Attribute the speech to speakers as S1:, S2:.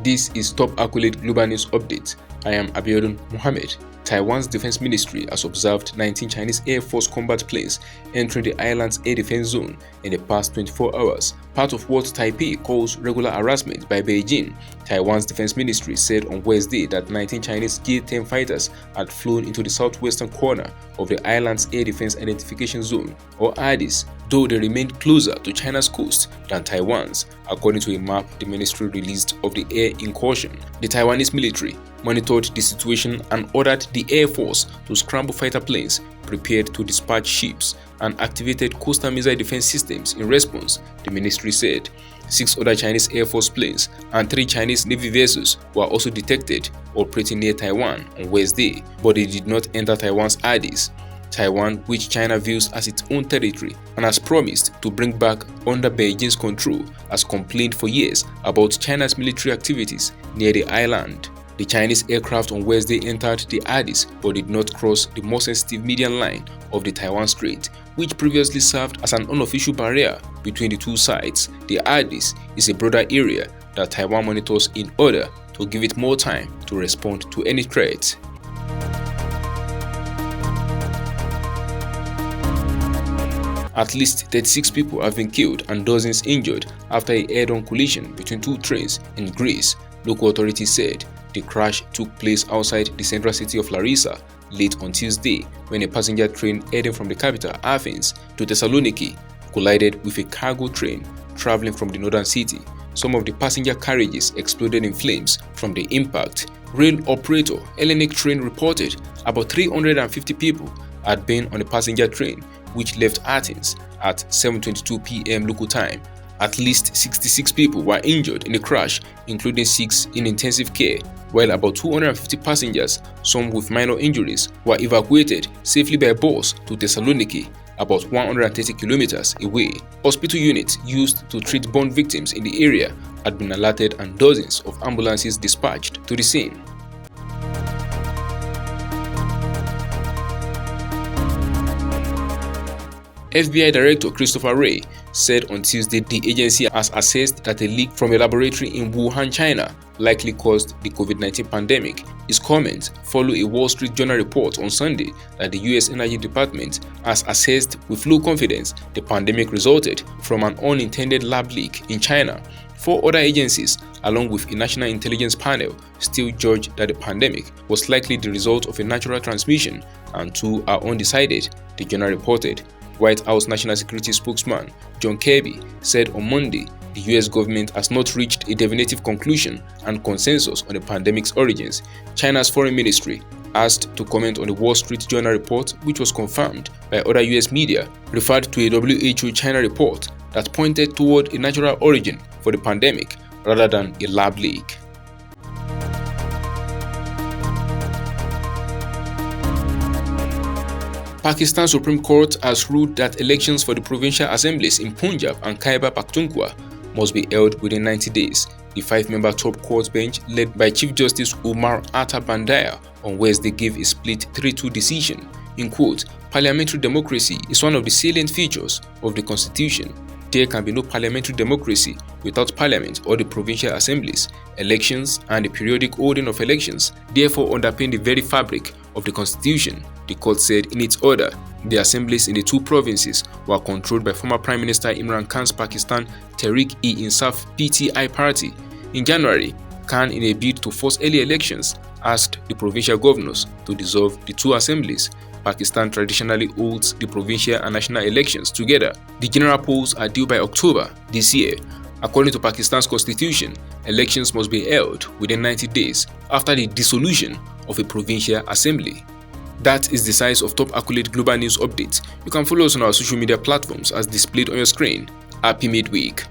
S1: This is Top Accolade Global News Update. I am Abiodun Mohammed. Taiwan's defense ministry has observed 19 Chinese Air Force combat planes entering the island's air defense zone in the past 24 hours, part of what Taipei calls regular harassment by Beijing. Taiwan's defense ministry said on Wednesday that 19 Chinese J-10 fighters had flown into the southwestern corner of the island's Air Defense Identification Zone, or ADIZ, though they remained closer to China's coast than Taiwan's, according to a map the ministry released of the air incursion. The Taiwanese military monitored the situation and ordered the Air Force to scramble fighter planes, prepared to dispatch ships, and activated coastal missile defense systems in response, the ministry said. 6 other Chinese Air Force planes and 3 Chinese Navy vessels were also detected operating near Taiwan on Wednesday, but they did not enter Taiwan's ADIZ. Taiwan, which China views as its own territory and has promised to bring back under Beijing's control, has complained for years about China's military activities near the island. The Chinese aircraft on Wednesday entered the ADIZ but did not cross the more sensitive median line of the Taiwan Strait, which previously served as an unofficial barrier between the two sides. The ADIZ is a broader area that Taiwan monitors in order to give it more time to respond to any threat. At least 36 people have been killed and dozens injured after a head-on collision between 2 trains in Greece, local authorities said. The crash took place outside the central city of Larissa late on Tuesday when a passenger train heading from the capital, Athens, to Thessaloniki collided with a cargo train traveling from the northern city. Some of the passenger carriages exploded in flames from the impact. Rail operator Hellenic Train reported about 350 people had been on the passenger train, which left Athens at 7:22 p.m. local time. At least 66 people were injured in the crash, including 6 in intensive care, while about 250 passengers, some with minor injuries, were evacuated safely by bus to Thessaloniki, about 130 kilometers away. Hospital units used to treat burn victims in the area had been alerted and dozens of ambulances dispatched to the scene. FBI Director Christopher Wray said on Tuesday the agency has assessed that a leak from a laboratory in Wuhan, China likely caused the COVID-19 pandemic. His comments follow a Wall Street Journal report on Sunday that the U.S. Energy Department has assessed with low confidence the pandemic resulted from an unintended lab leak in China. 4 other agencies, along with a national intelligence panel, still judge that the pandemic was likely the result of a natural transmission, and 2 are undecided, the journal reported. White House National Security spokesman John Kirby said on Monday the US government has not reached a definitive conclusion and consensus on the pandemic's origins. China's foreign ministry, asked to comment on the Wall Street Journal report, which was confirmed by other US media, referred to a WHO China report that pointed toward a natural origin for the pandemic rather than a lab leak. Pakistan Supreme Court has ruled that elections for the provincial assemblies in Punjab and Khyber Pakhtunkhwa must be held within 90 days. The 5-member top court bench, led by Chief Justice Umar Atta Bandaya, on Wednesday gave a split 3-2 decision. In quote, "Parliamentary democracy is one of the salient features of the constitution. There can be no parliamentary democracy without parliament or the provincial assemblies. Elections and the periodic holding of elections therefore underpin the very fabric of the constitution," the court said in its order. The assemblies in the 2 provinces were controlled by former Prime Minister Imran Khan's Pakistan Tehreek-e-Insaf (PTI) party. In January, Khan, in a bid to force early elections, asked the provincial governors to dissolve the 2 assemblies. Pakistan traditionally holds the provincial and national elections together. The general polls are due by October this year. According to Pakistan's constitution, elections must be held within 90 days after the dissolution of a provincial assembly. That is the size of Top Accolade Global News Updates. You can follow us on our social media platforms as displayed on your screen. Happy midweek.